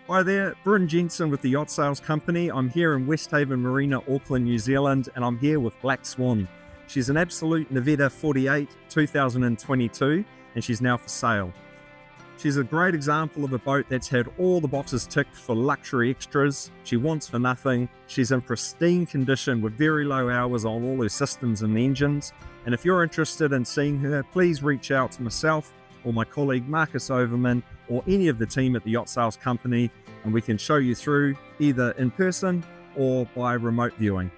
Hi there, Bryn Jensen with the Yacht Sales Company. I'm here in West Haven Marina, Auckland, New Zealand, and I'm here with Black Swan. She's an Absolute Navetta 48 2022, and she's now for sale. She's a great example of a boat that's had all the boxes ticked for luxury extras. She wants for nothing. She's in pristine condition with very low hours on all her systems and engines. And if you're interested in seeing her, please reach out to myself or my colleague Marcus Overman or any of the team at the Yacht Sales Company, and we can show you through either in person or by remote viewing.